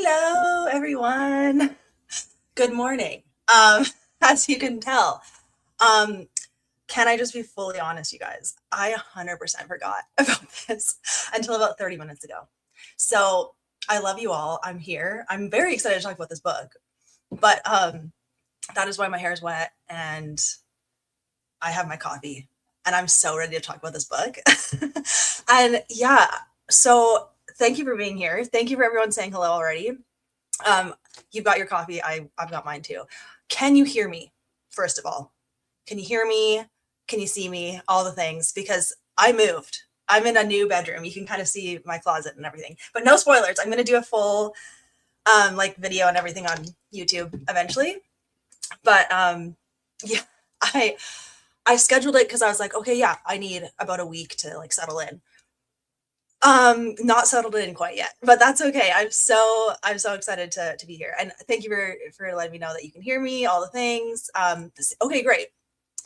Hello, everyone. Good morning. As you can tell, um, can I just be fully honest, you guys? I 100% forgot about this until about 30 minutes ago. So I love you all. I'm here. I'm very excited to talk about this book, but that is why my hair is wet and I have my coffee and I'm so ready to talk about this book. And yeah, so thank you for being here. Thank you for everyone saying hello already. Um, you've got your coffee. I've got mine too. Can you hear me? First of all, can you hear me? Can you see me? All the things because I moved. I'm in a new bedroom. You can kind of see my closet and everything, but no spoilers. I'm going to do a full like video and everything on YouTube eventually. But yeah, I I scheduled it because I was like, okay, yeah, I need about a week to like settle in. Not settled in quite yet, but that's okay. I'm so excited to be here. And thank you for letting me know that you can hear me, all the things. Okay, great.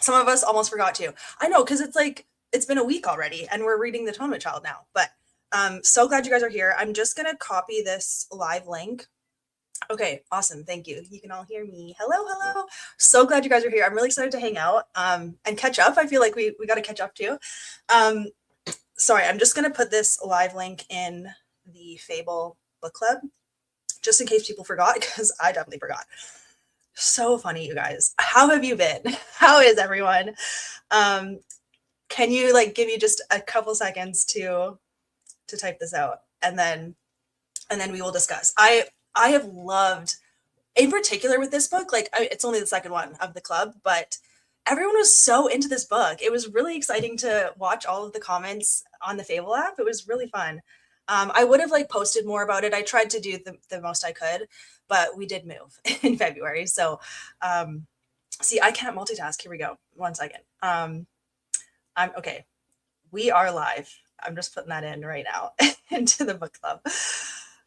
Some of us almost forgot to. I know, because it's like it's been a week already and we're reading the Atonement Child now. But so glad you guys are here. I'm just gonna copy this live link. Okay, awesome. Thank you. You can all hear me. Hello, hello. So glad you guys are here. I'm really excited to hang out and catch up. I feel like we got to catch up too. Um, Sorry, I'm just going to put this live link in the Fable book club just in case people forgot because I definitely forgot. So funny, you guys. How have you been? How is everyone? Um, can you like give me just a couple seconds to type this out and then we will discuss. I have loved in particular with this book, like it's only the second one of the club, but everyone was so into this book. It was really exciting to watch all of the comments on the Fable app. It was really fun. I would have like posted more about it. I tried to do the most I could, but we did move in February. So, see, I can't multitask. Here we go. One second. I'm okay. We are live. I'm just putting that in right now into the book club.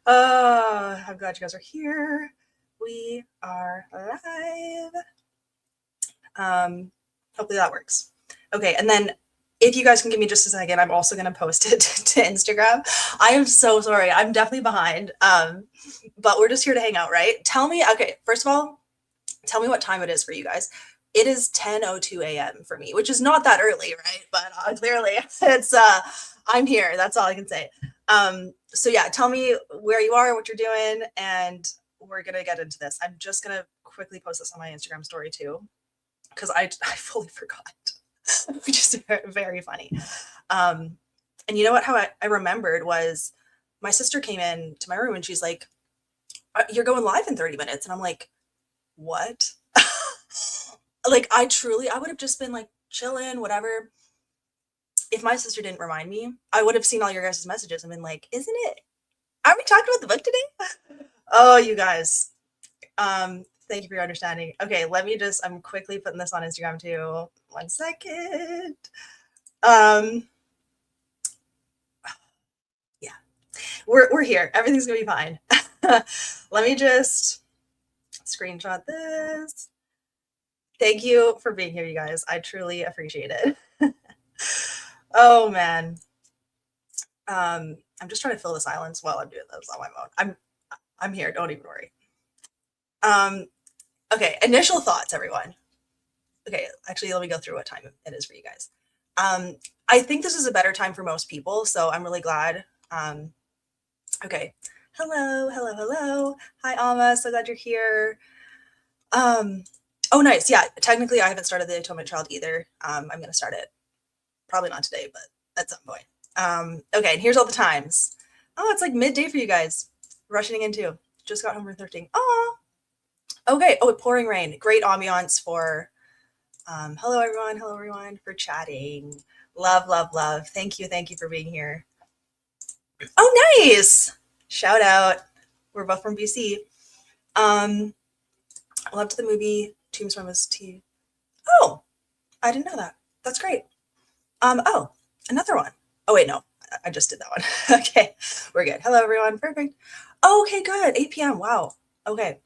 I'm glad you guys are here. We are live. Hopefully that works. Okay, and then if you guys can give me just a second, I'm also going to post it to Instagram. I am so sorry. I'm definitely behind. But we're just here to hang out, right? Tell me, okay, first of all, tell me what time it is for you guys. It is 10:02 a.m. for me, which is not that early, right? But clearly it's I'm here. That's all I can say. So yeah, tell me where you are, what you're doing, and we're gonna get into this. I'm just gonna quickly post this on my Instagram story too, because I fully forgot, which is very, very funny. And you know what? How I remembered was my sister came in to my room and she's like, "You're going live in 30 minutes," and I'm like, "What?" Like I would have just been like chilling, whatever. If my sister didn't remind me, I would have seen all your guys' messages and been like, "Isn't it? Are we talking about the book today?" Oh, you guys. Thank you for your understanding. Okay, I'm quickly putting this on Instagram too. One second. Um, yeah, we're here. Everything's gonna be fine. Let me just screenshot this. Thank you for being here, you guys. I truly appreciate it. Oh man. I'm just trying to fill the silence while I'm doing this on my phone. I'm here. Don't even worry. Um, okay. Initial thoughts, everyone. Okay, actually, let me go through what time it is for you guys. I think this is a better time for most people, so I'm really glad. Okay. Hello, hello, hello. Hi, Alma. So glad you're here. Um, oh, nice. Yeah, technically, I haven't started the Atonement Child either. I'm going to start it. Probably not today, but at some point. Okay, and here's all the times. Oh, it's like midday for you guys. Rushing in too. Just got home from thrifting. Oh, okay. Oh, pouring rain. Great ambiance for. Hello everyone for chatting. Love, love, love. Thank you for being here. Oh, nice. Shout out. We're both from BC. I loved the movie Tombstone was T. Oh, I didn't know that. That's great. Oh, another one. Oh wait, no, I just did that one. Okay, we're good. Hello everyone. Perfect. Oh, okay, good. 8 p.m. Wow. Okay,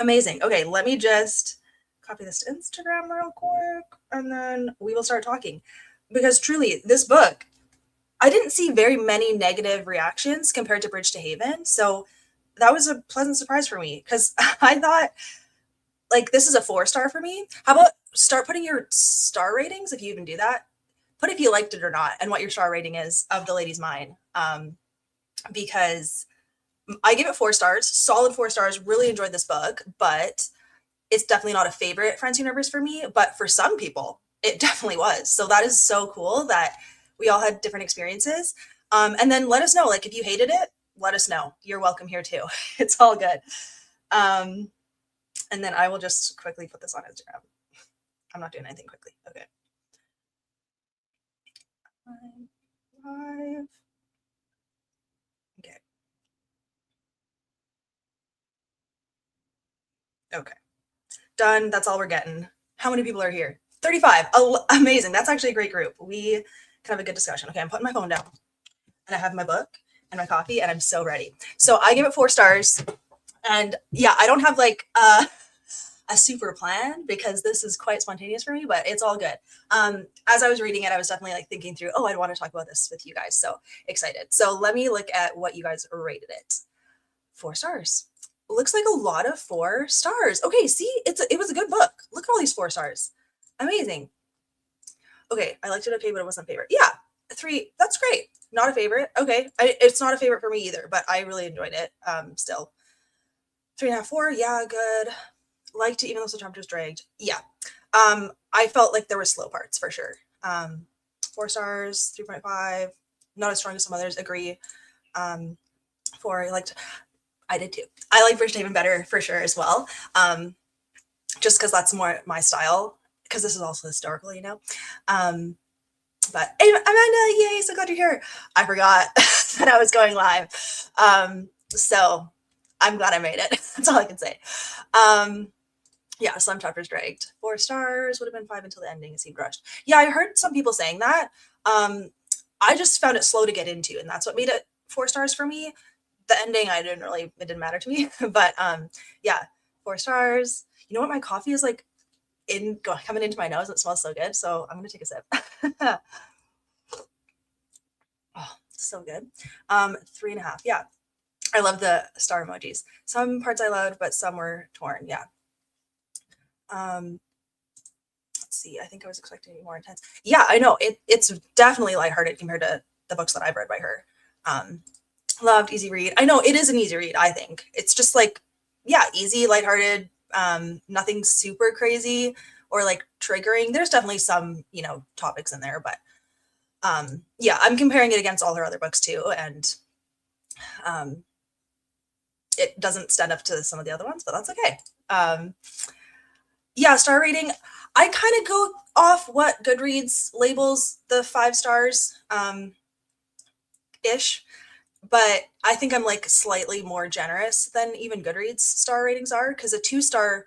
amazing. Okay, let me just copy this to Instagram real quick, and then we will start talking. Because truly, this book, I didn't see very many negative reactions compared to Bridge to Haven. So that was a pleasant surprise for me because I thought like this is a 4-star for me. How about start putting your star ratings if you even do that? Put if you liked it or not and what your star rating is of The Lady's Mine. Because I give it 4 stars, solid 4 stars. Really enjoyed this book, but it's definitely not a favorite Francine Rivers for me. But for some people, it definitely was. So that is so cool that we all had different experiences. And then let us know, like if you hated it, let us know. You're welcome here too. It's all good. And then I will just quickly put this on Instagram. I'm not doing anything quickly. Okay. Live. Okay. Okay. Done. That's all we're getting. How many people are here? 35. Oh, amazing. That's actually a great group. We can have a good discussion. Okay, I'm putting my phone down and I have my book and my coffee and I'm so ready. So I give it 4 stars. And yeah, I don't have like a super plan because this is quite spontaneous for me, but it's all good. As I was reading it, I was definitely like thinking through, oh, I'd want to talk about this with you guys. So excited. So let me look at what you guys rated it. 4 stars. Looks like a lot of 4 stars. Okay, see, it was a good book. Look at all these 4 stars. Amazing. Okay, I liked it okay, but it wasn't a favorite. Yeah, 3. That's great. Not a favorite. Okay, it's not a favorite for me either, but I really enjoyed it. Still, 3.5, 4. Yeah, good. Liked it even though the chapters dragged. Yeah. I felt like there were slow parts for sure. 4 stars, 3.5. Not as strong as some others. Agree. 4. I did too. I like First Haven better for sure as well. Just because that's more my style. Because this is also historical, you know. But hey, Amanda, yay! So glad you're here. I forgot that I was going live. So I'm glad I made it. That's all I can say. Yeah, some chapters dragged. 4 stars would have been 5 until the ending. It seemed rushed. Yeah, I heard some people saying that. I just found it slow to get into, and that's what made it 4 stars for me. The ending, it didn't matter to me. But yeah, 4 stars. You know what? My coffee is like coming into my nose. It smells so good. So I'm gonna take a sip. Oh, so good. 3.5. Yeah, I love the star emojis. Some parts I loved, but some were torn. Yeah. Let's see. I think I was expecting to be more intense. Yeah, I know. It's definitely lighthearted compared to the books that I've read by her. Loved, easy read. I know it is an easy read. I think it's just like, yeah, easy, lighthearted. Nothing super crazy or like triggering. There's definitely some, topics in there, but yeah, I'm comparing it against all her other books too, and it doesn't stand up to some of the other ones, but that's okay. Yeah, star rating. I kind of go off what Goodreads labels the 5 stars ish, but I think I'm like slightly more generous than even Goodreads star ratings are, because a 2-star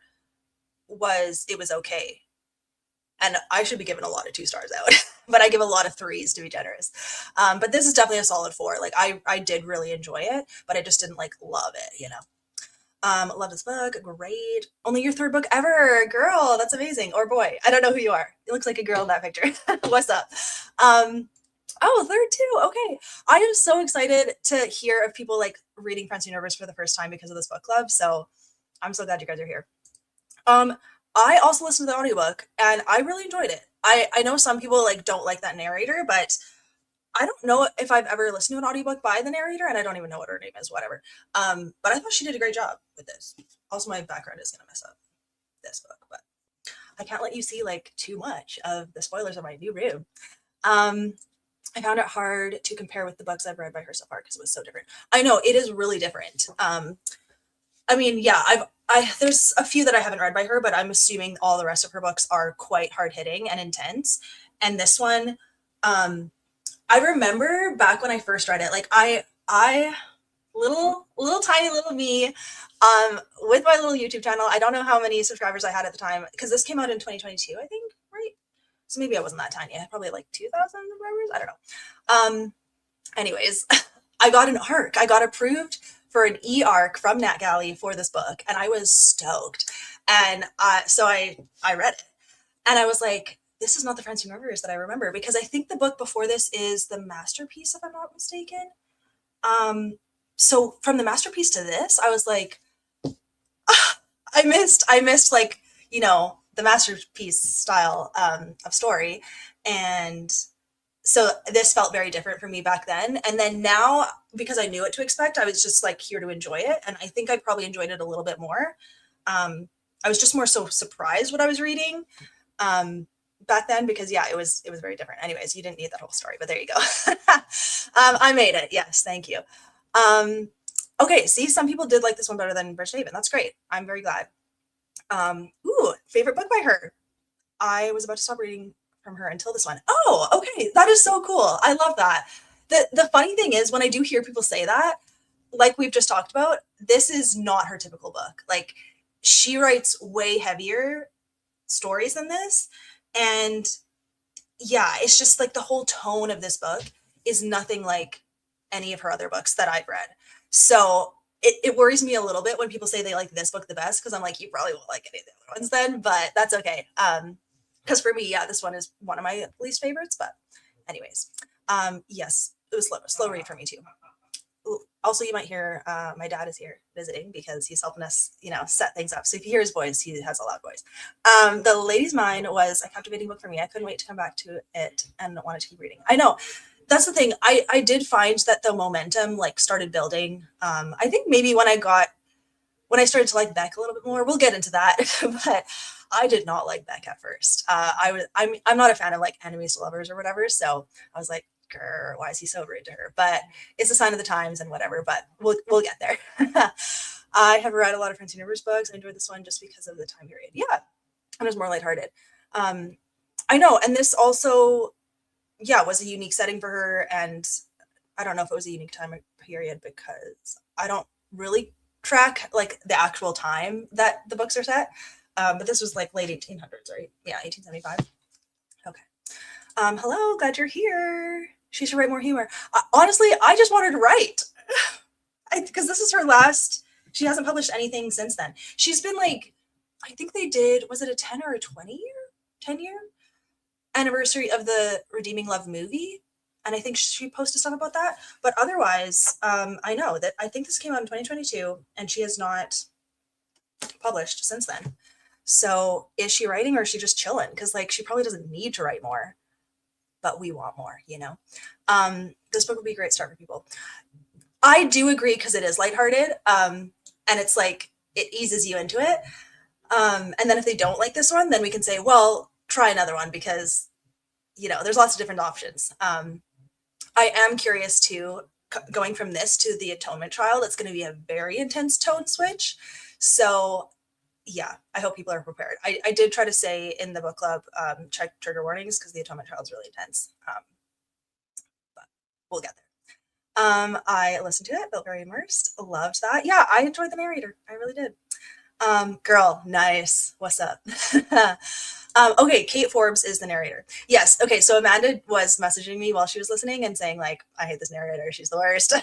was okay. And I should be giving a lot of 2 stars out, but I give a lot of 3s to be generous. But this is definitely a solid 4. Like I did really enjoy it, but I just didn't like love it, Love this book. Great. Only your 3rd book ever. Girl, that's amazing. Or boy. I don't know who you are. It looks like a girl in that picture. What's up? Oh, 3rd too. Okay. I am so excited to hear of people like reading Francine Rivers for the first time because of this book club. So I'm so glad you guys are here. I also listened to the audiobook and I really enjoyed it. I know some people like don't like that narrator, but I don't know if I've ever listened to an audiobook by the narrator, and I don't even know what her name is, whatever. But I thought she did a great job with this. Also, my background is going to mess up this book, but I can't let you see like too much of the spoilers of my new room. I found it hard to compare with the books I've read by her so far because it was so different. I know it is really different. I mean, yeah, there's a few that I haven't read by her, but I'm assuming all the rest of her books are quite hard hitting and intense. And this one, I remember back when I first read it, like I little tiny little me, with my little YouTube channel. I don't know how many subscribers I had at the time because this came out in 2022, I think, right? So maybe I wasn't that tiny. I had probably like 2,000 subscribers. I don't know. Anyways, I got an ARC. I got approved for an e-ARC from NatGalley for this book, and I was stoked. And so I read it, and I was like, this is not the Francine Rivers that I remember, because I think the book before this is The Masterpiece, if I'm not mistaken. so from the masterpiece to this, I was like, I missed like, you know, the masterpiece style of story. And so this felt very different for me back then. And then now, because I knew what to expect, I was just like here to enjoy it. And I think I probably enjoyed it a little bit more. I was just more so surprised what I was reading back then, because yeah, it was very different. Anyways, you didn't need that whole story, but there you go. I made it. Yes, thank you. Okay, see, some people did like this one better than Bridget Haven. That's great. I'm very glad. Ooh, favorite book by her. I was about to stop reading from her until this one. Oh, okay. That is so cool. I love that. The funny thing is when I do hear people say that, like we've just talked about, this is not her typical book. Like she writes way heavier stories than this. And yeah, it's just like the whole tone of this book is nothing like any of her other books that I've read. So it worries me a little bit when people say they like this book the best, because I'm like, you probably won't like any of the other ones then, but that's okay. Because for me, yeah, this one is one of my least favorites, but anyways, yes, it was slow read for me too. Ooh, also, you might hear my dad is here visiting because he's helping us, you know, set things up. So if you hear his voice, he has a loud voice. The Lady's Mind was a captivating book for me. I couldn't wait to come back to it and wanted to keep reading. I know that's the thing. I did find that the momentum like started building. I think maybe when I started to like Beck a little bit more. We'll get into that, but I did not like Beck at first. I'm not a fan of like enemies to lovers or whatever. So I was like, grr, why is he so rude to her? But it's a sign of the times and whatever. But we'll get there. I have read a lot of Francine Rivers books. I enjoyed this one just because of the time period. Yeah, and it was more lighthearted. I know, and this also, yeah, was a unique setting for her. And I don't know if it was a unique time period because I don't really track like the actual time that the books are set. But this was like late 1800s, right? Yeah, 1875. Okay. Hello, glad you're here. She should write more humor. Honestly, I just want her to write because this is her last. She hasn't published anything since then. She's been like, I think they did, was it a 10 or a 10-year anniversary of the Redeeming Love movie? And I think she posted stuff about that. But otherwise, I know that I think this came out in 2022 and she has not published since then. So is she writing or is she just chilling? Because like she probably doesn't need to write more, but we want more, you know? This book would be a great start for people. I do agree because it is lighthearted. And it's like, it eases you into it. And then if they don't like this one, then we can say, well, try another one because, you know, there's lots of different options. I am curious too, going from this to the Atonement Trial, it's going to be a very intense tone switch. So yeah, I hope people are prepared. I did try to say in the book club, check trigger warnings because the Atonement Trial is really intense. But we'll get there. I listened to it, felt very immersed, loved that. Yeah, I enjoyed the narrator. I really did. Girl, nice. What's up? Okay, Kate Forbes is the narrator. Yes. Okay, so Amanda was messaging me while she was listening and saying like, I hate this narrator. She's the worst.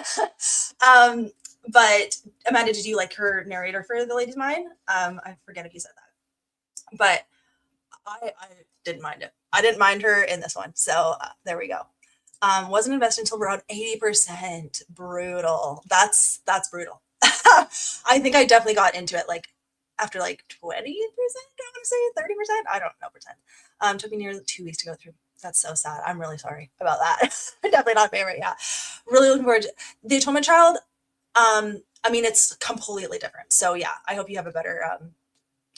But Amanda, did you like her narrator for The Lady's Mind? I forget if you said that, but I didn't mind it. I didn't mind her in this one. So there we go. Wasn't invested until around 80%. Brutal. That's brutal. I think I definitely got into it like after like 20%, I want to say 30%. I don't know percent. Took me nearly 2 weeks to go through. That's so sad. I'm really sorry about that. Definitely not favorite. Yeah. Really looking forward to The Atonement Child. I mean, it's completely different. So yeah, I hope you have a better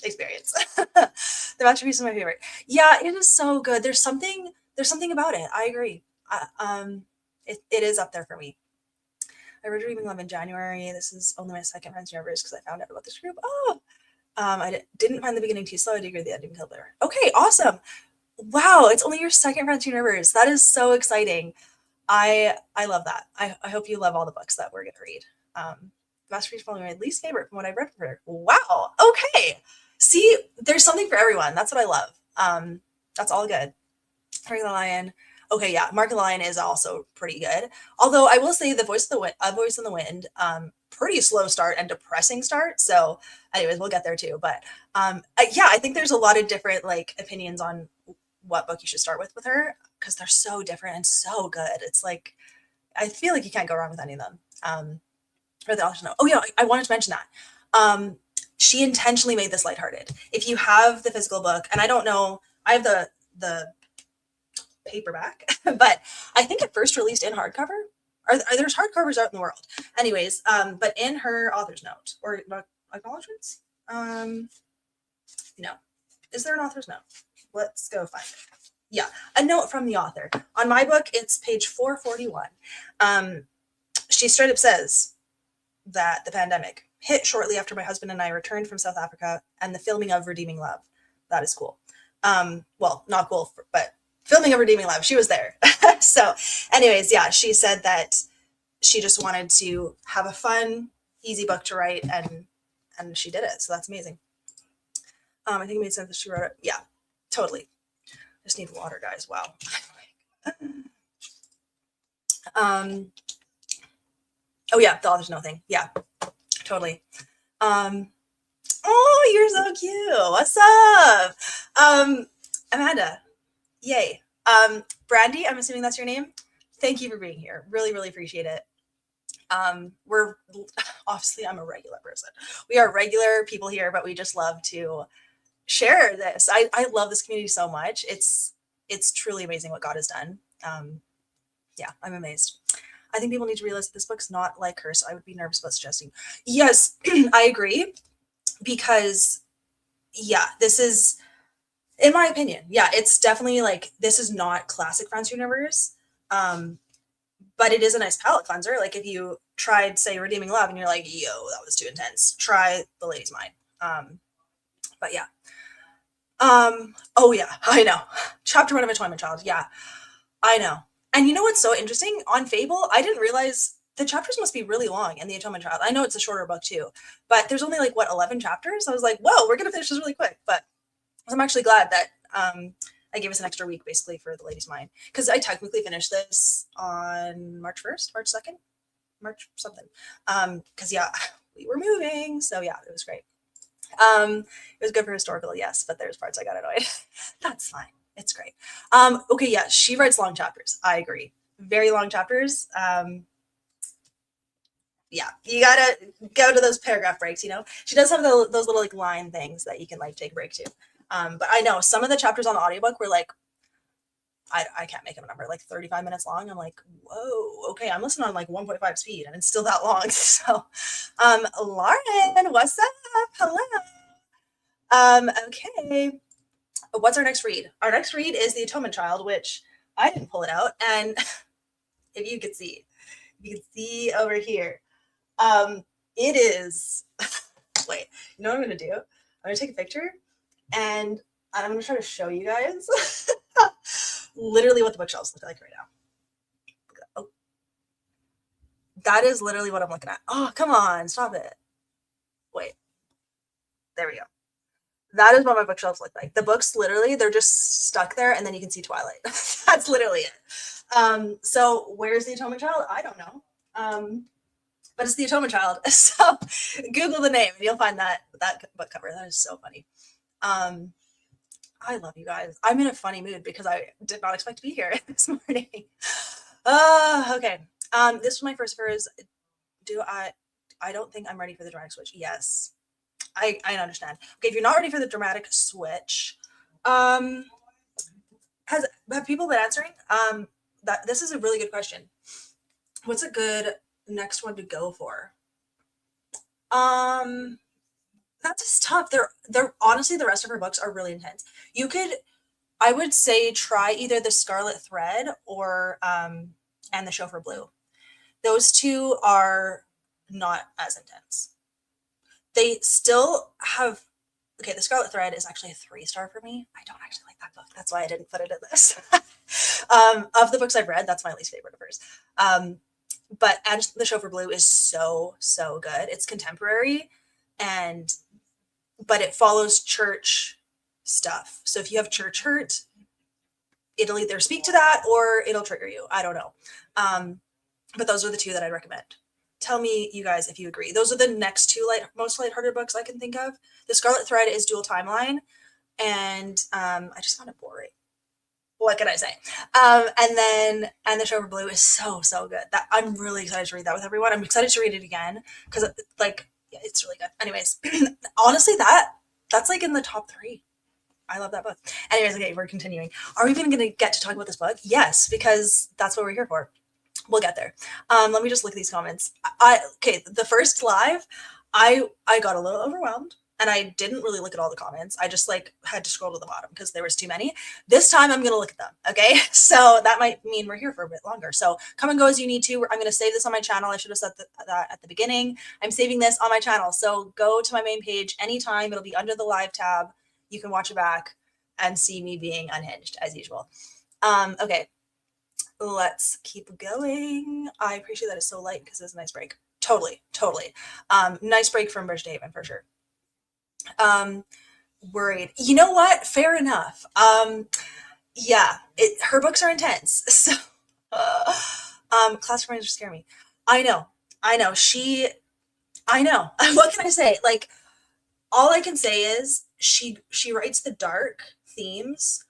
experience. The Masterpiece is my favorite. Yeah, it is so good. There's something about it. I agree. It is up there for me. I read Dreaming Love in January. This is only my second Francine Rivers because I found out about this group. Oh, I didn't find the beginning too slow. I did agree the ending felt better. Okay, awesome. Wow, it's only your second Francine Rivers. That is so exciting. I love that. I hope you love all the books that we're gonna read. Masterpiece is probably my least favorite from what I've read from her. Wow. Okay. See, there's something for everyone. That's what I love. That's all good. Mark the Lion. Okay, yeah, Mark the Lion is also pretty good. Although I will say the Voice in the Wind, pretty slow start and depressing start. So, anyways, we'll get there too. But yeah, I think there's a lot of different like opinions on what book you should start with her because they're so different and so good. It's like I feel like you can't go wrong with any of them. Or the author's note. Oh yeah, I wanted to mention that. She intentionally made this lighthearted. If you have the physical book, and I don't know, I have the paperback, but I think it first released in hardcover. There's hardcovers out in the world. Anyways, but in her author's note or acknowledgements, no, is there an author's note? Let's go find it. Yeah, a note from the author. On my book, it's page 441. She straight up says that the pandemic hit shortly after my husband and I returned from South Africa and the filming of Redeeming Love. That is cool. Well, not cool, but filming of Redeeming Love. She was there. So anyways, yeah, she said that she just wanted to have a fun, easy book to write, and she did it. So that's amazing. I think it made sense that she wrote it. Yeah, totally. Just need water, guys. Wow. Oh yeah, the author's note thing. Yeah, totally. Oh, you're so cute. What's up? Amanda. Yay. Brandy, I'm assuming that's your name. Thank you for being here. Really, really appreciate it. We're obviously, I'm a regular person. We are regular people here, but we just love to share this. I love this community so much. It's truly amazing what God has done. Yeah, I'm amazed. I think people need to realize that this book's not like her, so I would be nervous about suggesting. Yes, I agree, because yeah, this is, in my opinion, yeah, it's definitely like, this is not classic Francine Rivers, but it is a nice palate cleanser. Like if you tried, say, Redeeming Love and you're like, yo, that was too intense, try The Lady's Mind. But yeah. Oh yeah, I know. Chapter 1 of Atonement Child. Yeah, I know. And you know what's so interesting? On Fable, I didn't realize the chapters must be really long in the Atonement Child. I know it's a shorter book too, but there's only like, what, 11 chapters? I was like, whoa, we're going to finish this really quick. But I'm actually glad that I gave us an extra week basically for The Lady's Mind, because I technically finished this on March 1st, March 2nd, March something. Because yeah, we were moving. So yeah, it was great. It was good for historical, yes, but there's parts I got annoyed. That's fine. It's great. Okay, yeah, she writes long chapters. I agree. Very long chapters. Yeah, you gotta go to those paragraph breaks, you know? She does have those little like line things that you can like take a break to. But I know some of the chapters on the audiobook were like, I can't make up a number, like 35 minutes long. I'm like, whoa, okay, I'm listening on like 1.5 speed and it's still that long. So, Lauren, what's up? Hello. Okay. What's our next read? Our next read is The Atonement Child, which I didn't pull it out. And if you could see, you can see over here. It is, wait, you know what I'm going to do? I'm going to take a picture and I'm going to try to show you guys literally what the bookshelves look like right now. Oh, that is literally what I'm looking at. Oh, come on, stop it. Wait, there we go. That is what my bookshelves look like. The books, literally, they're just stuck there, and then you can see Twilight. That's literally it. So where's The Atonement Child? I don't know. But it's The Atonement Child. So Google the name, and you'll find that book cover. That is so funny. I love you guys. I'm in a funny mood because I did not expect to be here this morning. Okay. This was my first verse. I don't think I'm ready for the dramatic switch. Yes. I understand. Okay, if you're not ready for the dramatic switch, have people been answering? That this is a really good question. What's a good next one to go for? That's just tough. They're honestly, the rest of her books are really intense. I would say try either The Scarlet Thread or and The Chauffeur Blue. Those two are not as intense. They still have, okay, The Scarlet Thread is actually a 3-star for me. I don't actually like that book. That's why I didn't put it in this. Of the books I've read, that's my least favorite of hers. But and The Chauffeur Blue is so, so good. It's contemporary, but it follows church stuff. So if you have church hurt, it'll either speak to that or it'll trigger you. I don't know. But those are the two that I'd recommend. Tell me, you guys, if you agree. Those are the next two most lighthearted books I can think of. The Scarlet Thread is dual timeline, and I just found it boring. What can I say? And the Show for Blue is so, so good. That I'm really excited to read that with everyone. I'm excited to read it again because like yeah, it's really good. Anyways, honestly, that's like in the top three. I love that book. Anyways, okay, we're continuing. Are we even going to get to talk about this book? Yes, because that's what we're here for. We'll get there. Let me just look at these comments. Okay, the first live, I got a little overwhelmed and I didn't really look at all the comments. I just like had to scroll to the bottom because there was too many. This time I'm gonna look at them. Okay, so that might mean we're here for a bit longer. So come and go as you need to. I'm gonna save this on my channel. I should have said that at the beginning. I'm saving this on my channel. So go to my main page anytime. It'll be under the live tab. You can watch it back and see me being unhinged as usual. Okay, let's keep going. I appreciate that it's so light because it's a nice break. Totally, totally. Nice break from Bridgehaven for sure. Worried. You know what? Fair enough. Yeah, her books are intense. So, classic romance scare me. I know. I know. I know. What can I say? Like, all I can say is she writes the dark themes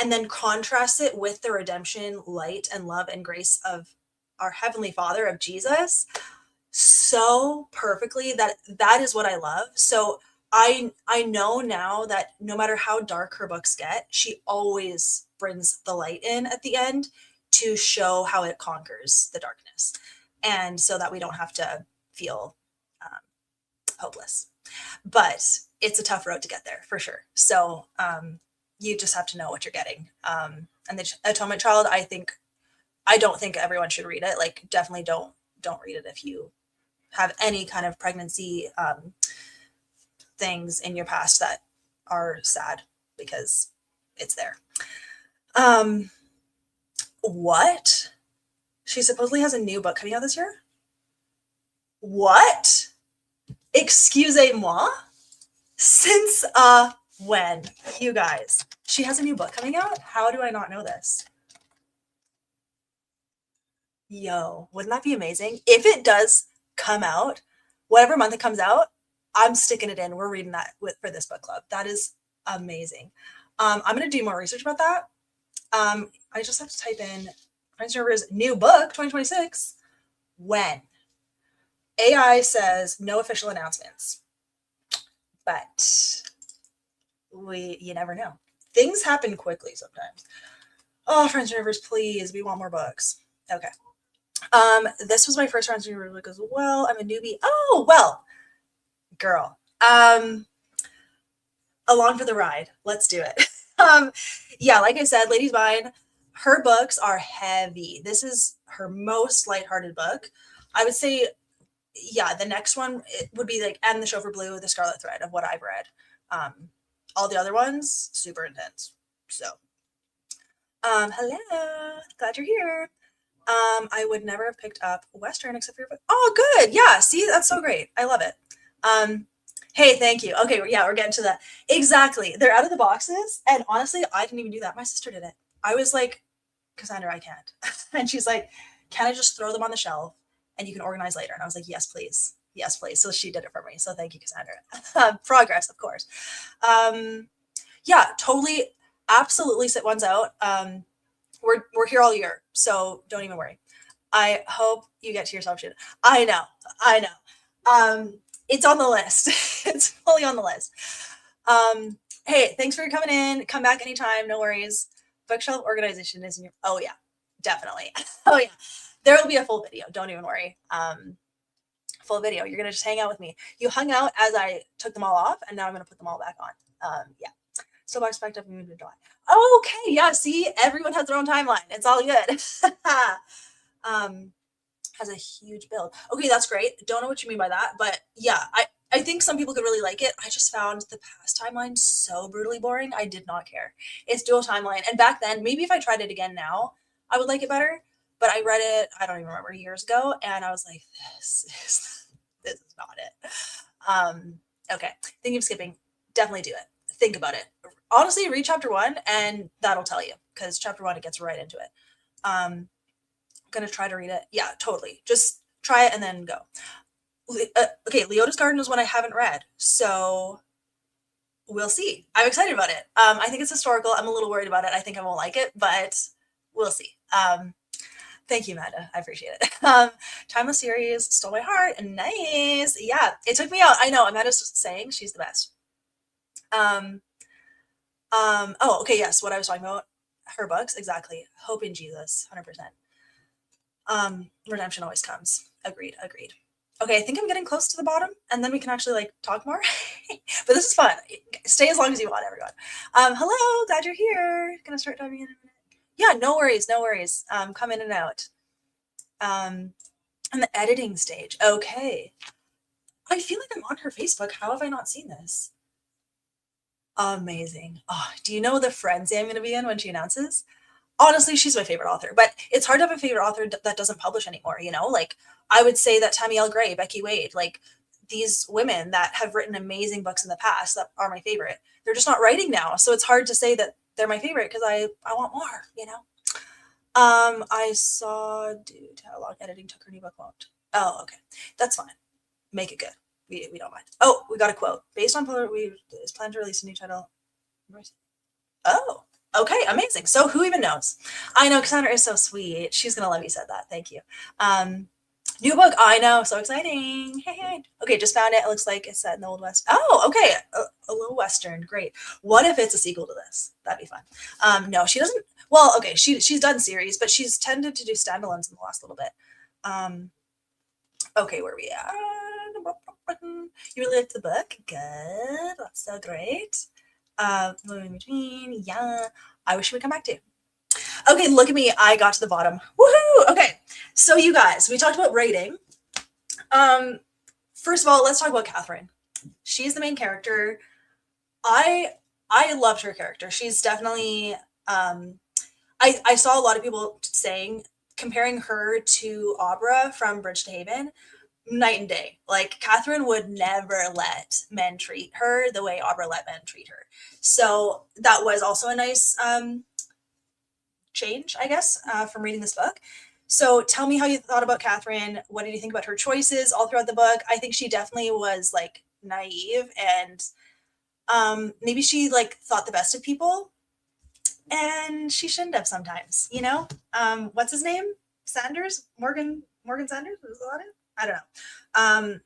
and then contrasts it with the redemption, light, and love and grace of our Heavenly Father, of Jesus, so perfectly that that is what I love. So I know now that no matter how dark her books get, she always brings the light in at the end to show how it conquers the darkness, and so that we don't have to feel um, hopeless. But it's a tough road to get there for sure. So you just have to know what you're getting. And the Atonement Child, I don't think everyone should read it. Like, definitely don't read it if you have any kind of pregnancy things in your past that are sad, because it's there. What? She supposedly has a new book coming out this year? What? Excusez-moi? Since when? You guys. She has a new book coming out? How do I not know this? Yo, wouldn't that be amazing? If it does come out, whatever month it comes out, I'm sticking it in. We're reading that for this book club. That is amazing. I'm going to do more research about that. I just have to type in Francine Rivers' new book, 2026. When? AI says no official announcements, but you never know. Things happen quickly sometimes. Oh, Francine Rivers, please, we want more books. Okay. This was my first Francine Rivers book as well. I'm a newbie. Oh, well, girl. Along for the ride. Let's do it. Yeah, like I said, Ladies Vine, her books are heavy. This is her most lighthearted book. I would say, yeah, the next one it would be like And the Show for Blue, The Scarlet Thread of what I've read. All the other ones, super intense. So, hello, glad you're here. I would never have picked up Western except for your book. Oh, good. Yeah, see, that's so great. I love it. Hey, thank you. Okay, yeah, we're getting to that. Exactly. They're out of the boxes. And honestly, I didn't even do that. My sister did it. I was like, Cassandra, I can't. And she's like, can I just throw them on the shelf and you can organize later? And I was like, yes, please. Yes, please. So she did it for me. So thank you, Cassandra. Progress, of course. Yeah, totally. Absolutely sit ones out. We're here all year, so don't even worry. I hope you get to yourself soon. I know. It's on the list. It's fully on the list. Hey, thanks for coming in. Come back anytime. No worries. Bookshelf organization is in your. Oh yeah, definitely. Oh yeah, there will be a full video. Don't even worry. Full video. You're gonna just hang out with me. You hung out as I took them all off, and now I'm gonna put them all back on. Yeah. Still expect up in July. Okay, yeah. See, everyone has their own timeline. It's all good. Has a huge build. Okay, that's great. Don't know what you mean by that, but yeah, I think some people could really like it. I just found the past timeline so brutally boring. I did not care. It's dual timeline, and back then, maybe if I tried it again now, I would like it better. But I read it, I don't even remember, years ago, and I was like, this is not it. Okay, thinking of skipping. Definitely do it. Think about it. Honestly, read chapter 1 and that'll tell you, because chapter 1 it gets right into it. Gonna try to read it. Yeah, totally. Just try it and then go. Okay, Leota's Garden is one I haven't read. So We'll see. I'm excited about it. I think it's historical. I'm a little worried about it. I think I won't like it, but we'll see. Thank you, Amanda. I appreciate it. Timeless series stole my heart. Nice. Yeah, it took me out. I know. Amanda's saying she's the best. Um, oh, okay. Yes, what I was talking about. Her books, exactly. Hope in Jesus, 100%. Redemption always comes. Agreed. Agreed. Okay, I think I'm getting close to the bottom, and then we can actually like talk more. But this is fun. Stay as long as you want, everyone. Hello, glad you're here. Gonna start diving in a minute. Yeah, no worries, no worries. Come in and out. And the editing stage. Okay. I feel like I'm on her Facebook. How have I not seen this? Amazing. Oh, do you know the frenzy I'm going to be in when she announces? Honestly, she's my favorite author, but it's hard to have a favorite author that doesn't publish anymore, you know? Like, I would say that Tammy L. Gray, Becky Wade, like, these women that have written amazing books in the past that are my favorite, they're just not writing now. So it's hard to say that they're my favorite because I want more, you know? I saw, dude, how long editing took her new book won't. Oh, okay. That's fine. Make it good. We don't mind. Oh, we got a quote. Based on Polar, we is planned to release a new title. Oh, okay, amazing. So who even knows? I know Cassandra is so sweet. She's gonna love you said that. Thank you. New book. I know, so exciting. Hey. Okay, just found it. It looks like it's set in the Old West. Oh, okay, a little Western. Great. What if it's a sequel to this? That'd be fun. No, she doesn't. Well, okay, she's done series, but she's tended to do standalones in the last little bit. Okay, where are we at? You really liked the book? Good. That's so great. Moving between. Yeah. I wish we would come back to. Okay, look at me. I got to the bottom. Woohoo! Okay. So you guys, we talked about rating. First of all, let's talk about Catherine. She's the main character. I loved her character. She's definitely I saw a lot of people saying comparing her to Abra from Bridge to Haven, night and day. Like Catherine would never let men treat her the way Abra let men treat her. So that was also a nice change, I guess, from reading this book. So tell me how you thought about Catherine. What did you think about her choices all throughout the book? I think she definitely was like naive and maybe she like thought the best of people and she shouldn't have sometimes, you know? What's his name? Sanders? Morgan Sanders? Was that it? I don't know.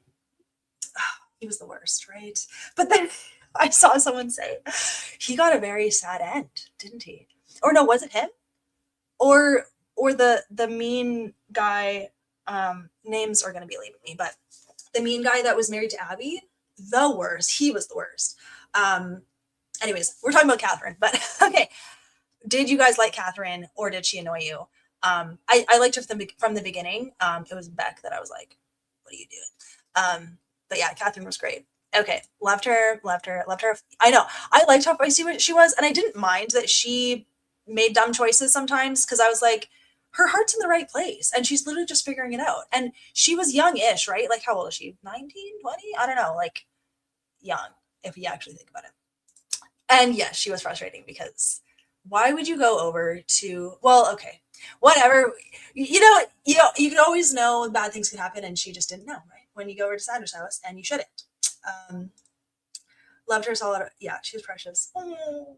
He was the worst, right? But then I saw someone say he got a very sad end, didn't he? Or no, was it him? Or the mean guy, names are gonna be leaving me, but the mean guy that was married to Abby, the worst. He was the worst. Anyways, we're talking about Catherine, but okay. Did you guys like Catherine or did she annoy you? I liked her from the beginning. It was Beck that I was like, what are you doing? But yeah, Catherine was great. Okay, loved her. I know. I liked how feisty she was, and I didn't mind that she made dumb choices sometimes because I was like, her heart's in the right place, and she's literally just figuring it out. And she was young-ish, right? Like, how old is she? 19, 20? I don't know, like, young, if you actually think about it. And yes, she was frustrating because why would you go over to, well, okay, whatever. You know, you can always know bad things could happen, and she just didn't know, right? When you go over to Sandra's house, and you shouldn't. Loved her solid. Yeah, she was precious. Oh,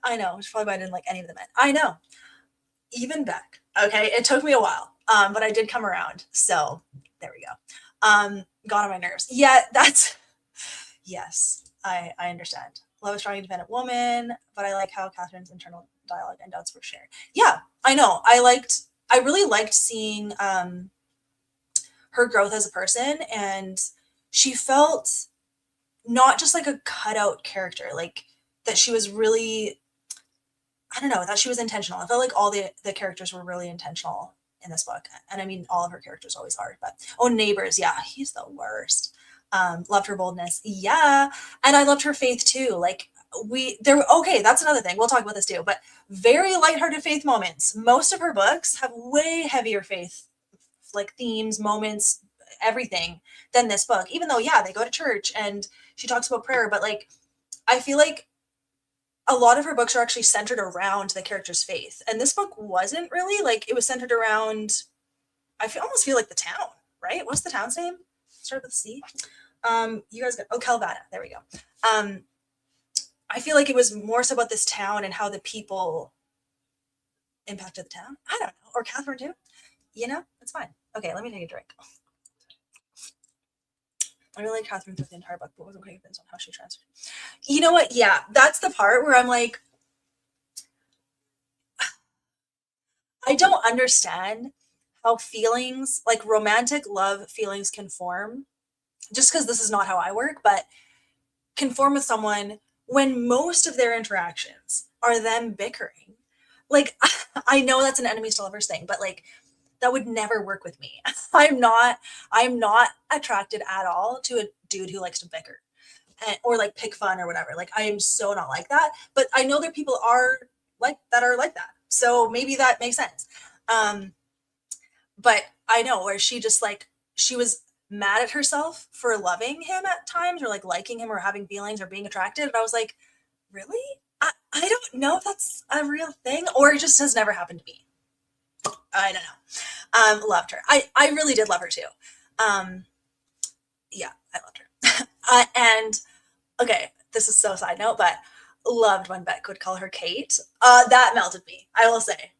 I know. Which probably why I didn't like any of the men. I know. Even Beck. Okay, it took me a while, but I did come around. So there we go. Got on my nerves. Yeah, that's yes. I understand. Love a strong, independent woman, but I like how Catherine's internal dialogue and doubts were shared. Yeah, I know. I really liked seeing her growth as a person, and she felt not just like a cutout character, like that she was really, I don't know, that she was intentional. I felt like all the characters were really intentional in this book. And I mean, all of her characters always are, but Neighbors, yeah, he's the worst. Loved her boldness. Yeah. And I loved her faith too. Like okay, that's another thing. We'll talk about this too, but very lighthearted faith moments. Most of her books have way heavier faith, like themes, moments, everything than this book, even though, yeah, they go to church and she talks about prayer, but like, I feel like a lot of her books are actually centered around the character's faith. And this book wasn't really, like, it was centered around, almost feel like the town, right? What's the town's name? Start with C. You guys got, Calvada. There we go. I feel like it was more so about this town and how the people impacted the town. I don't know. Or Catherine too. It's fine. Okay, let me take a drink. I really like Catherine through the entire book, but wasn't quite convinced on how she transferred. You know what? Yeah, that's the part where I'm like, I don't understand how feelings, like romantic love feelings, can form. Just because this is not how I work, but can form with someone when most of their interactions are them bickering. Like, I know that's an enemies to lovers thing, but like, that would never work with me. I'm not I'm not attracted at all to a dude who likes to bicker or like pick fun or whatever. Like I am so not like that. But I know there people are like that. So maybe that makes sense. Um, but I know where she just like she was mad at herself for loving him at times or like liking him or having feelings or being attracted. And I was like, really? I don't know if that's a real thing or it just has never happened to me. I don't know. Loved her. I really did love her too. Um, yeah, I loved her. And okay, this is so side note, but loved when Beck would call her Kate. That melted me. I will say.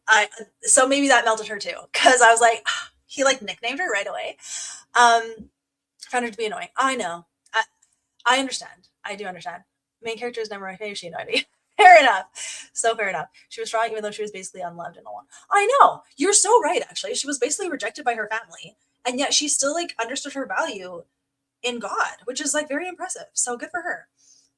So maybe that melted her too, because I was like, he like nicknamed her right away. Um, Found her to be annoying. I know. I understand. I do understand. Main character is never my favorite. She annoyed me. Fair enough. So fair enough. She was strong even though she was basically unloved and alone. I know. You're so right, actually. She was basically rejected by her family. And yet she still like understood her value in God, which is like very impressive. So good for her.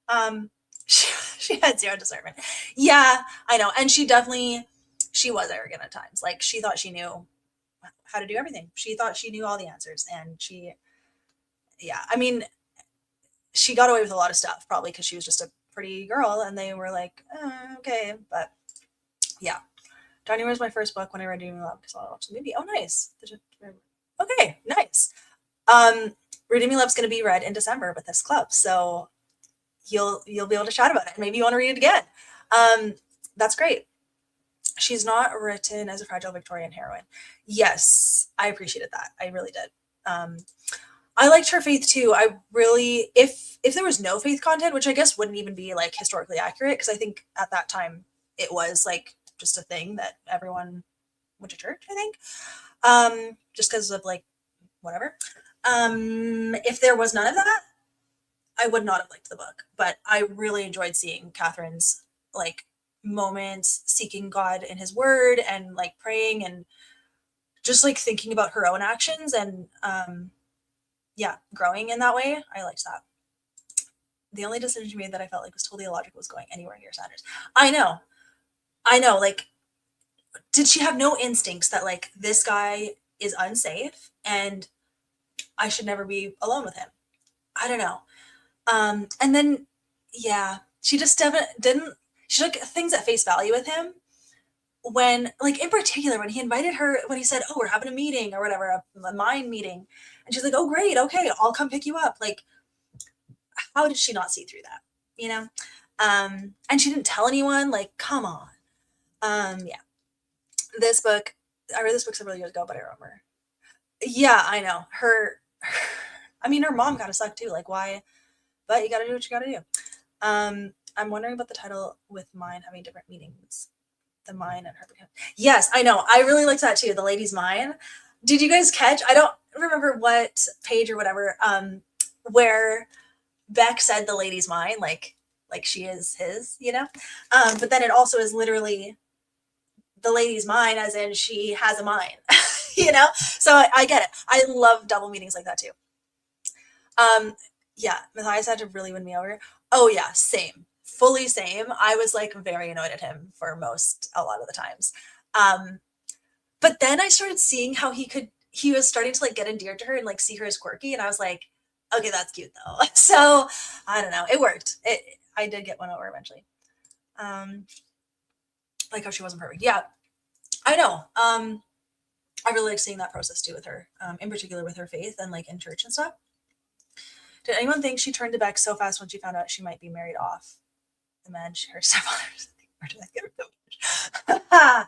Um she had zero discernment. Yeah, I know. And she was arrogant at times. Like she thought she knew how to do everything. She thought she knew all the answers. And yeah, I mean, she got away with a lot of stuff probably because she was just a pretty girl and they were like, okay. But yeah, Johnny was my first book when I read Redeeming Love because I watched the movie. Oh, nice. Okay, nice. Redeeming Love's going to be read in December with this club, so you'll be able to chat about it. Maybe you want to read it again. That's great. She's not written as a fragile Victorian heroine. Yes, I appreciated that. I really did. I liked her faith too. I really, if there was no faith content, which I guess wouldn't even be like historically accurate, because I think at that time it was like just a thing that everyone went to church. I think, just because of like whatever. If there was none of that, I would not have liked the book. But I really enjoyed seeing Catherine's like moments seeking God in His Word and like praying and just like thinking about her own actions and yeah, growing in that way. I liked that. The only decision she made that I felt like was totally illogical was going anywhere near Sanders. I know. Like, did she have no instincts that like this guy is unsafe and I should never be alone with him? I don't know. And then yeah, she just didn't. She took things at face value with him when, like, in particular, when he invited her, when he said, "Oh, we're having a meeting or whatever, a mind meeting," and she's like, "Oh, great, okay, I'll come pick you up." Like, how did she not see through that? You know? And she didn't tell anyone. Like, come on. Yeah. This book, I read this book several years ago, but I remember. Yeah, I know. I mean, her mom kind of sucked too. Like, why? But you got to do what you got to do. I'm wondering about the title with mine having different meanings. The mine and her. Yes, I know. I really liked that too. The lady's mine. Did you guys catch? I don't remember what page or whatever. Where Beck said the lady's mine, like she is his, you know. But then it also is literally the lady's mine, as in she has a mine, you know. So I get it. I love double meanings like that too. Um, yeah, Matthias had to really win me over. Oh yeah, same, fully same. I was like very annoyed at him for a lot of the times. Um, but then I started seeing how he was starting to like get endeared to her and like see her as quirky, and I was like, okay, that's cute though. So I don't know, it worked. I did get one over eventually. Like how she wasn't perfect. Yeah, I know. I really like seeing that process too with her, in particular with her faith and like in church and stuff. Did anyone think she turned to Beck so fast when she found out she might be married off the man her stepfather? Where did I get her?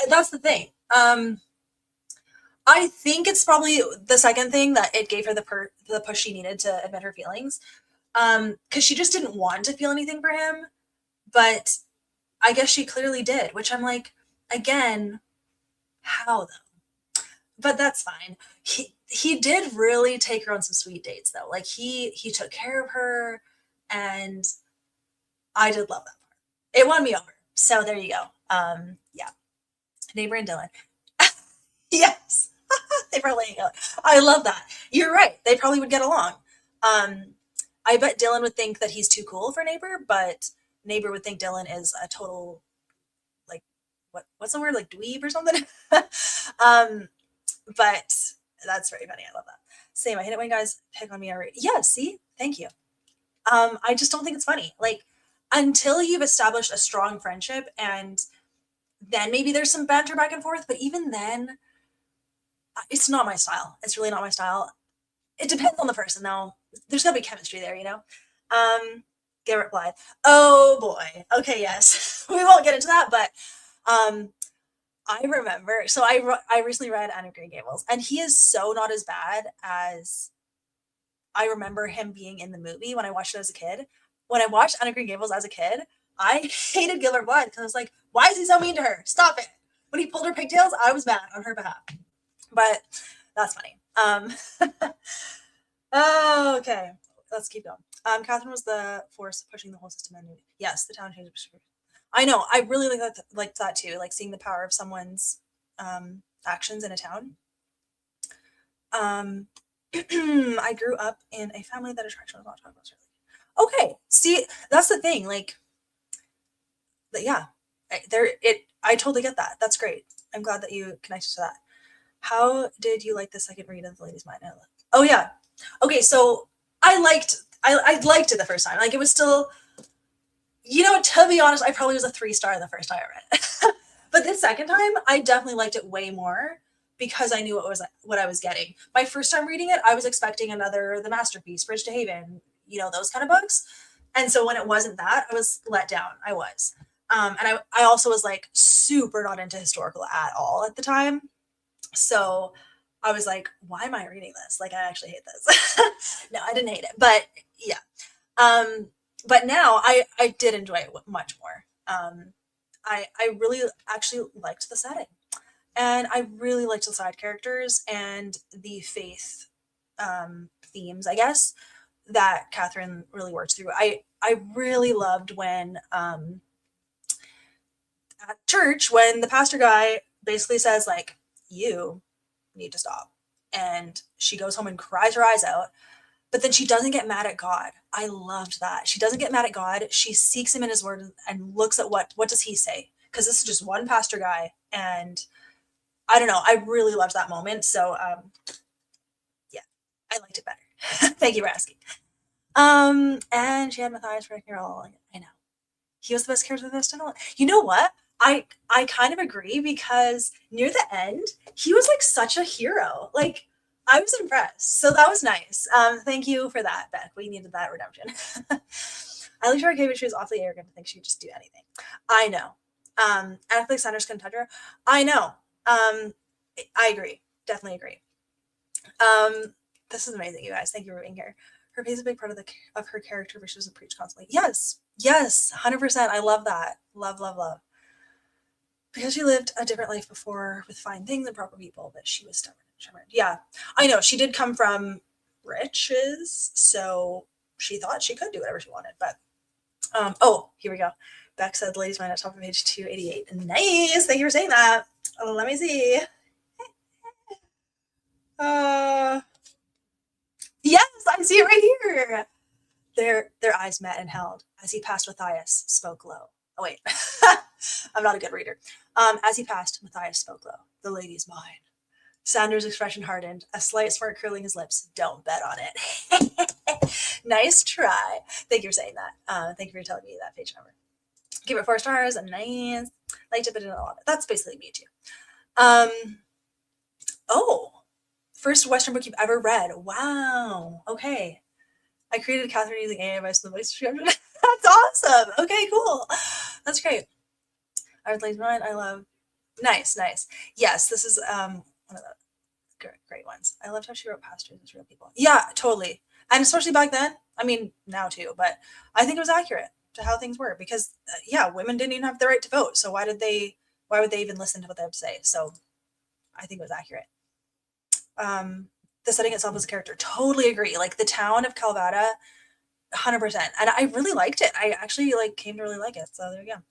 That's the thing. I think it's probably the second thing that it gave her the push she needed to admit her feelings. Because she just didn't want to feel anything for him, but I guess she clearly did, which I'm like, again, how though? But that's fine. He did really take her on some sweet dates though. Like he took care of her, and I did love that part. It won me over. So there you go. Yeah, Neighbor and Dylan. Yes, they probably. I love that. You're right. They probably would get along. Um, I bet Dylan would think that he's too cool for Neighbor, but Neighbor would think Dylan is a total, like, what's the word, like dweeb or something. um, but that's very funny. I love that. Same. I hate it when guys pick on me already. Yeah. See, thank you. I just don't think it's funny. Like, until you've established a strong friendship, and then maybe there's some banter back and forth. But even then, it's not my style. It's really not my style. It depends on the person, though. There's gotta be chemistry there, you know. Garrett Blythe. Oh boy. Okay, yes. We won't get into that, but um, I remember. So I recently read Anne of Green Gables, and he is so not as bad as I remember him being in the movie when I watched it as a kid. When I watched Anne of Green Gables as a kid, I hated Gilbert Blythe because I was like, why is he so mean to her? Stop it. When he pulled her pigtails, I was mad on her behalf. But that's funny. Oh, okay. Let's keep going. Catherine was the force pushing the whole system in. Yes, the town changed. I know. I really like that too. Like seeing the power of someone's actions in a town. Um, I grew up in a family that attraction was not talked about. Okay, see, that's the thing. Like, yeah, I totally get that. That's great. I'm glad that you connected to that. How did you like the second read of The Lady's Mind? Oh yeah. Okay, so I liked it the first time. Like it was still, to be honest, I probably was a 3-star the first time I read it. But the second time, I definitely liked it way more because I knew what I was getting. My first time reading it, I was expecting another The Masterpiece, Bridge to Haven, those kind of books. And so when it wasn't that, I was let down. I was. And I also was like super not into historical at all at the time. So I was like, why am I reading this? Like, I actually hate this. No, I didn't hate it, but yeah. But now I did enjoy it much more. I really actually liked the setting, and I really liked the side characters and the faith themes, I guess, that Catherine really worked through. I really loved when at church, when the pastor guy basically says like, you need to stop, and she goes home and cries her eyes out, but then she doesn't get mad at God. I loved that. She doesn't get mad at God. She seeks him in his word and looks at what does he say, because this is just one pastor guy, and I don't know, I really loved that moment. So yeah, I liked it better. Thank you for asking. And she had Matthias for a all. I know. He was the best character of this tunnel. You know what? I kind of agree, because near the end, he was like such a hero. Like, I was impressed. So that was nice. Thank you for that, Beth. We needed that redemption. I like her gave she was awfully arrogant to think she could just do anything. I know. And I feel like Sanders couldn't touch her. I know. I agree. Definitely agree. This is amazing, you guys. Thank you for being here. Her faith is a big part of her character, but she doesn't preach constantly. Yes, 100%. I love that. Love, love, love. Because she lived a different life before with fine things and proper people, but she was stubborn and charming. Yeah, I know. She did come from riches, so she thought she could do whatever she wanted. But oh, here we go. Beck said, "Ladies' Mind" at top of page 288. Nice. Thank you for saying that. Let me see. Yes, I see it right here. Their eyes met and held. As he passed, Matthias spoke low. Oh wait, I'm not a good reader. As he passed, Matthias spoke low. The lady's mine. Sanders' expression hardened, a slight smirk curling his lips. Don't bet on it. Nice try. Thank you for saying that. Thank you for telling me that page number. Give it 4 stars. Nice. Liked it, but didn't love it. That's basically me too. Oh, first Western book you've ever read. Wow. Okay. I created Catherine using AI advice in the voice description. That's awesome. Okay, cool. That's great. I would like mine. I love. Nice. Yes, this is one of the great ones. I loved how she wrote pastors as real people. Yeah, totally. And especially back then, I mean, now too, but I think it was accurate to how things were because, yeah, women didn't even have the right to vote. So why would they even listen to what they have to say? So I think it was accurate. Um, the setting itself as a character, totally agree. Like the town of Calvada, 100%. And I really liked it. I actually like came to really like it. So there you go.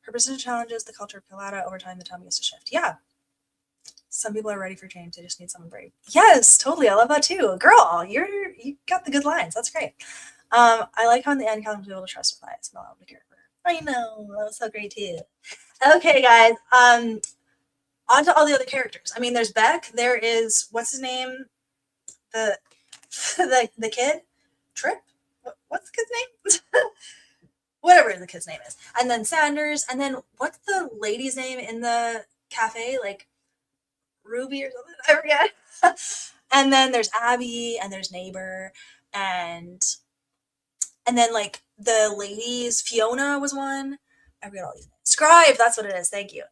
Her persistent challenges the culture of Calvada. Over time, the town begins to shift. Yeah, some people are ready for change. They just need someone brave. Yes, totally. I love that too. Girl, you got the good lines. That's great. I like how in the end, Calvin was able to trust with eyes. Smell out the character. I know. That was so great too. Okay, guys. On to all the other characters. I mean, there's Beck. There is what's his name? The the kid, Trip. What's the kid's name? Whatever the kid's name is. And then Sanders. And then what's the lady's name in the cafe? Like Ruby or something. I forget. And then there's Abby, and there's Neighbor, and then like the ladies. Fiona was one. I forget all these names. Scribe, that's what it is. Thank you.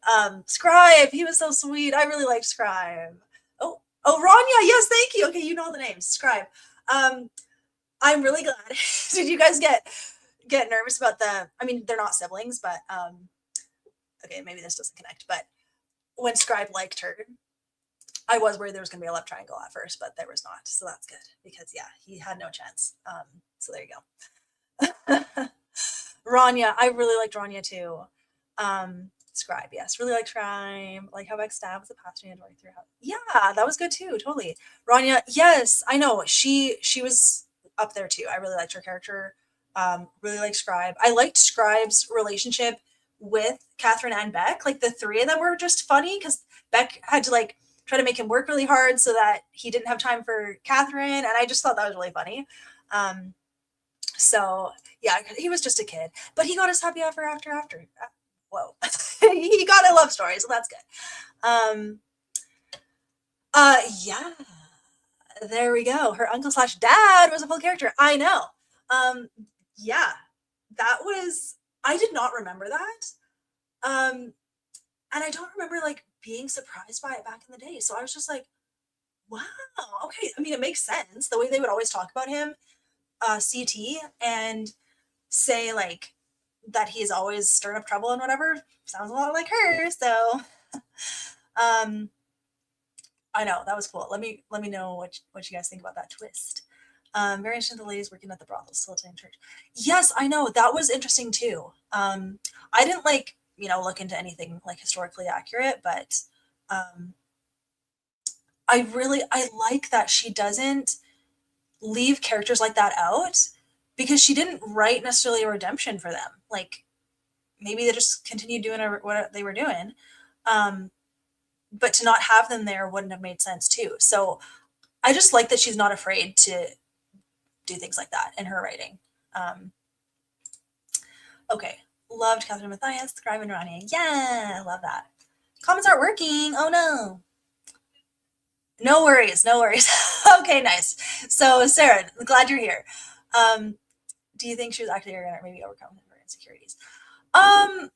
Scribe, he was so sweet. I really liked Scribe. Oh, Rania, yes, thank you. Okay, you know the names. Scribe. I'm really glad. Did you guys get nervous about the? I mean, they're not siblings, but okay, maybe this doesn't connect. But when Scribe liked her, I was worried there was going to be a love triangle at first, but there was not. So that's good because yeah, he had no chance. So there you go. Rania, I really liked Rania too. Scribe, yes, really liked Scribe. Like how Beck stabbed the pastor and going through. Yeah, that was good too. Totally. Rania, yes, I know she was up there too. I really liked her character. Really liked Scribe. I liked Scribe's relationship with Catherine and Beck. Like the three of them were just funny because Beck had to like try to make him work really hard so that he didn't have time for Catherine, and I just thought that was really funny. So yeah, he was just a kid, but he got his happy ever after. Whoa, he got a love story, so that's good. Yeah, there we go. Her uncle slash dad was a full character. I know. Yeah, that was. I did not remember that. And I don't remember like being surprised by it back in the day. So I was just like, wow, okay. I mean, it makes sense the way they would always talk about him, CT, and say like that he's always stirring up trouble and whatever. Sounds a lot like her. So, um, I know that was cool. Let me know what you guys think about that twist. Very interesting. The ladies working at the brothel still attending church. Yes, I know that was interesting too. I didn't like look into anything like historically accurate, but I like that she doesn't leave characters like that out because she didn't write necessarily a redemption for them. Like maybe they just continued doing what they were doing. But to not have them there wouldn't have made sense too. So I just like that she's not afraid to do things like that in her writing. Okay. Loved Catherine Matthias, Scribe and Ronnie. Yeah, I love that. Comments aren't working. Oh no. No worries, no worries. Okay, nice. So Sarah, glad you're here. Do you think she was actually arrogant or maybe overcome her insecurities? I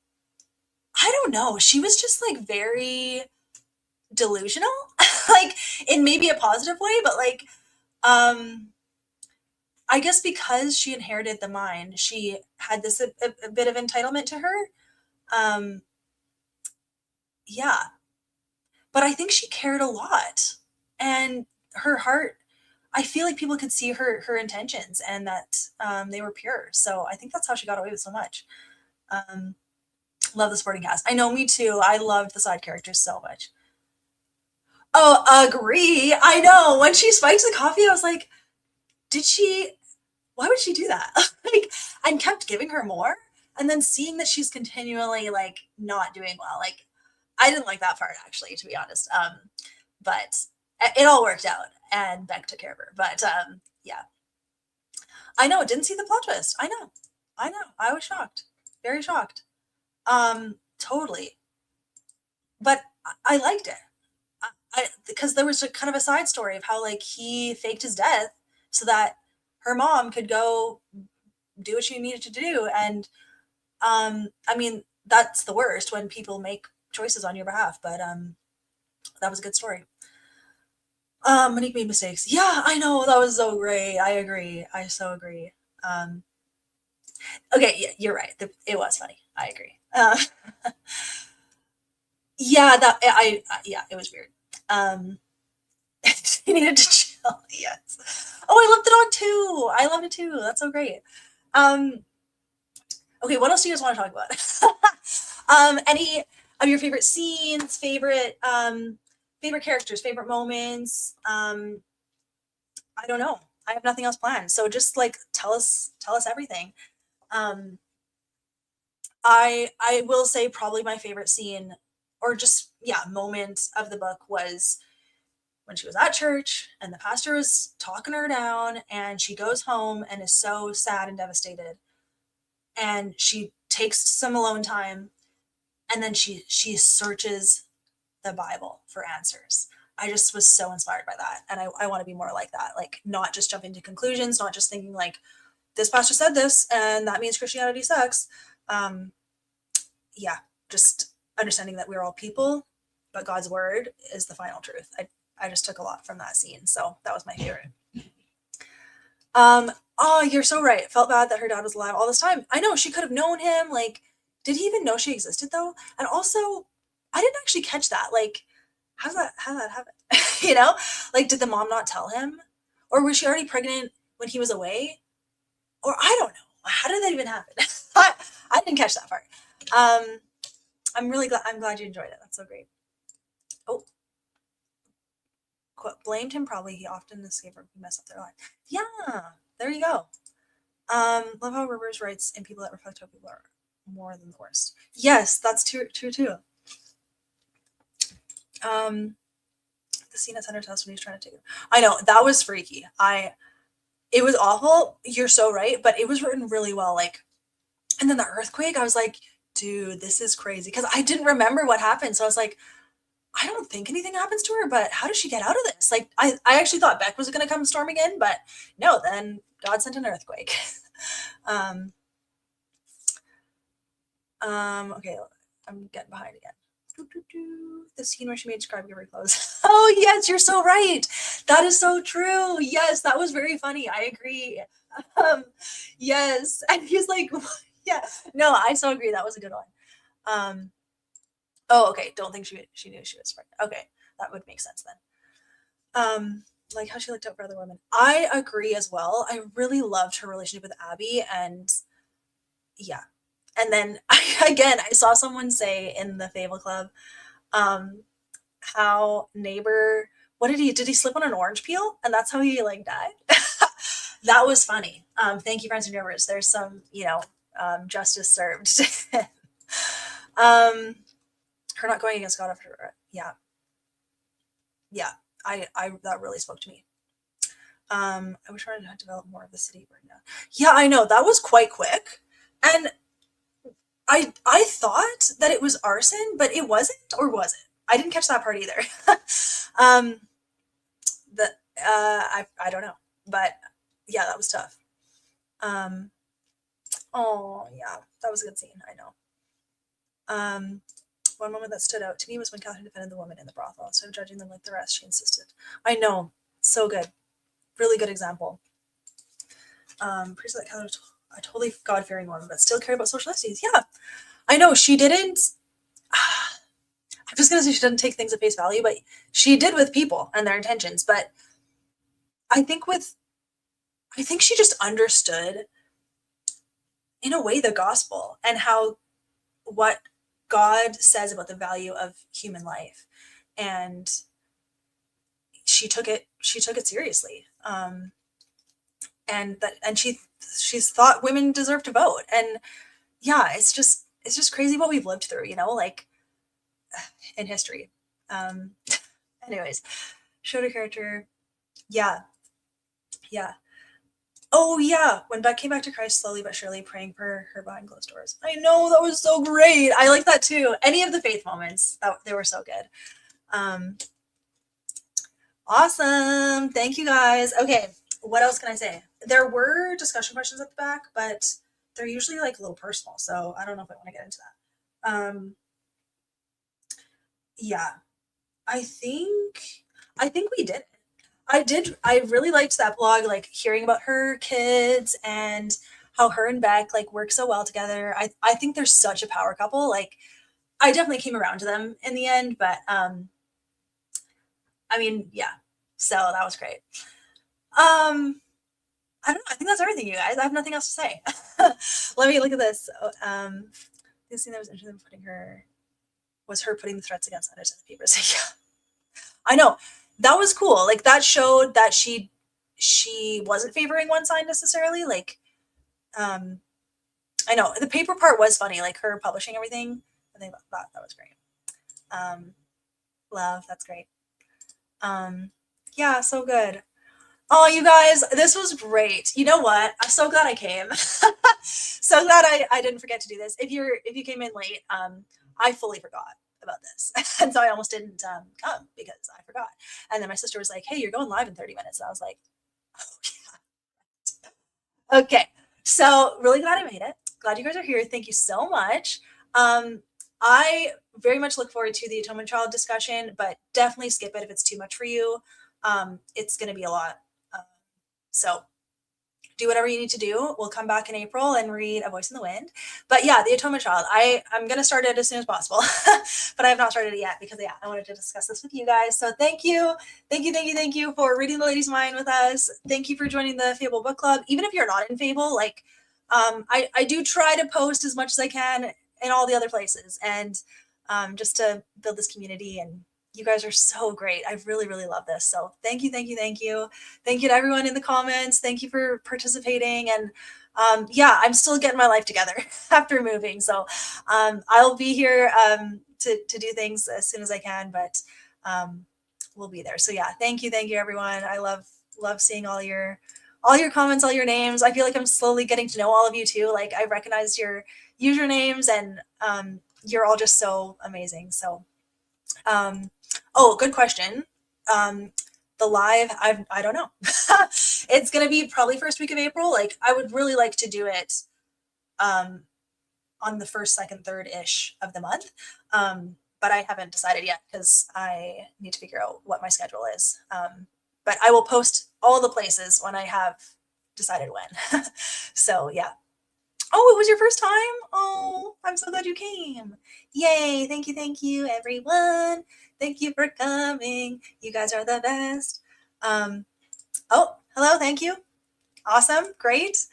don't know. She was just like very delusional, like in maybe a positive way, but like I guess because she inherited the mind, she had this a bit of entitlement to her. Yeah, but I think she cared a lot, and her heart. I feel like people could see her intentions and that they were pure. So I think that's how she got away with so much. Um, love the sporting cast. I know, me too. I loved the side characters so much. Oh, agree. I know. When she spiked the coffee, I was like, did she? Why would she do that? Like, and kept giving her more, and then seeing that she's continually like not doing well. Like, I didn't like that part actually, to be honest. But it all worked out, and Beck took care of her. But yeah, I know. Didn't see the plot twist. I know. I was shocked, very shocked. Totally. But I liked it. Because there was a kind of a side story of how like he faked his death so that her mom could go do what she needed to do. And I mean, that's the worst when people make choices on your behalf, but that was a good story. When he made mistakes. Yeah, I know, that was so great. I agree. I so agree. Um, okay, yeah, you're right. It was funny. I agree. Yeah, yeah, it was weird. Um, he needed to chill. Yes. Oh, I love the dog too. I loved it too. That's so great. Um, okay, what else do you guys want to talk about? Any of your favorite scenes, favorite characters, favorite moments? I don't know. I have nothing else planned. So just like tell us everything. Um, I will say probably my favorite scene or just yeah, moment of the book was when she was at church and the pastor was talking her down and she goes home and is so sad and devastated and she takes some alone time and then she searches the Bible for answers. I just was so inspired by that. And I want to be more like that. Like not just jumping to conclusions, not just thinking like this pastor said this and that means Christianity sucks. Um, yeah, just understanding that we're all people, but God's word is the final truth. I just took a lot from that scene. So that was my favorite. Oh, you're so right. Felt bad that her dad was alive all this time. I know she could have known him. Like, did he even know she existed though? And also, I didn't actually catch that. Like, how did that happen? You know? Like, did the mom not tell him? Or was she already pregnant when he was away? Or I don't know. How did that even happen? I didn't catch that part. Um, I'm glad you enjoyed it. That's so great. Oh, quote, blamed him probably. He often escaped or mess up their life. Yeah, there you go. Love how Rivers writes in people that reflect how people are more than the worst. Yes, that's true too. Um, the scene at Center's house when he's trying to take it. I know that was freaky. It was awful. You're so right, but it was written really well. Like, and then the earthquake. I was like, dude, this is crazy because I didn't remember what happened. So I was like, I don't think anything happens to her, but how does she get out of this? Like, I actually thought Beck was going to come storming in, but no, then God sent an earthquake. um, okay, I'm getting behind again. The scene where she made Scribe give her clothes. Oh, yes, you're so right. That is so true. Yes, that was very funny. I agree. Um, yes. And he's like, yeah, no, I so agree. That was a good one. Um, oh, okay. Don't think she knew she was pregnant. Okay, that would make sense then. Like how she looked out for other women. I agree as well. I really loved her relationship with Abby, and yeah. And then again, I saw someone say in the Fable Club, um, how neighbor, what did he slip on an orange peel, and that's how he like died. That was funny. Thank you, Francine Rivers. There's some, justice served. um, her not going against God after, yeah, yeah. I that really spoke to me. I wish I had developed more of the city right now. Yeah, I know that was quite quick, and I thought that it was arson, but it wasn't, or was it? I didn't catch that part either. um, the I don't know, but yeah, that was tough. Um, oh yeah, that was a good scene. I know. One moment that stood out to me was when Catherine defended the woman in the brothel instead of judging them like the rest. She insisted. I know, so good, really good example. Priest that Catherine, a totally God-fearing woman, but still cared about social justice. Yeah, I know she didn't. I'm just gonna say she didn't take things at face value, but she did with people and their intentions. But I think with, I think she just understood in a way the gospel and how what God says about the value of human life, and she took it seriously. And she's thought women deserve to vote, and yeah, it's just crazy what we've lived through, like in history. Um, anyways, showed her character. Yeah, yeah. Oh yeah, when Beck came back to Christ slowly but surely, praying for her behind closed doors. I know that was so great. I like that too. Any of the faith moments, they were so good. Um, awesome. Thank you guys. Okay, what else can I say? There were discussion questions at the back, but they're usually like a little personal, so I don't know if I want to get into that. Yeah, I think I think we did it. I really liked that blog, like hearing about her kids and how her and Beck like work so well together. I think they're such a power couple. Like I definitely came around to them in the end, but I mean, yeah. So that was great. I don't know. I think that's everything, you guys. I have nothing else to say. Let me look at this. The thing that was interesting in putting her was her putting the threats against others in the papers. Yeah, I know. That was cool. Like that showed that she wasn't favoring one side necessarily. Like, I know the paper part was funny. Like her publishing everything. I think that was great. Love. That's great. Yeah, so good. Oh, you guys, this was great. You know what? I'm so glad I came. So glad I didn't forget to do this. If you came in late, I fully forgot about this. And so I almost didn't come because I forgot. And then my sister was like, "Hey, you're going live in 30 minutes." And I was like, "Oh yeah." Okay. So really glad I made it. Glad you guys are here. Thank you so much. I very much look forward to the Atonement Child discussion, but definitely skip it if it's too much for you. It's going to be a lot. So do whatever you need to do. We'll come back in April and read A Voice in the Wind. But yeah, the Atonement Child. I'm going to start it as soon as possible, but I have not started it yet because yeah, I wanted to discuss this with you guys. So thank you for reading The Lady's Mind with us. Thank you for joining the Fable Book Club. Even if you're not in Fable, like I do try to post as much as I can in all the other places and just to build this community, and you guys are so great. I really, really love this. So thank you. Thank you to everyone in the comments. Thank you for participating. And yeah, I'm still getting my life together after moving. So I'll be here to do things as soon as I can, but we'll be there. So yeah, thank you everyone. I love seeing all your comments, all your names. I feel like I'm slowly getting to know all of you too. Like I recognize your usernames and you're all just so amazing. So oh, good question. The live, I don't know. It's gonna be probably first week of April. Like I would really like to do it on the first, second, third-ish of the month. But I haven't decided yet because I need to figure out what my schedule is. But I will post all the places when I have decided when. So yeah. Oh, it was your first time? Oh, I'm so glad you came. Yay. Thank you, everyone. Thank you for coming. You guys are the best. Oh, hello. Thank you. Awesome. Great.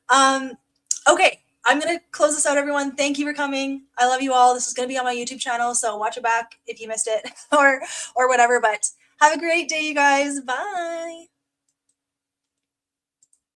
Okay. I'm going to close this out, everyone. Thank you for coming. I love you all. This is going to be on my YouTube channel, so watch it back if you missed it or whatever. But have a great day, you guys. Bye.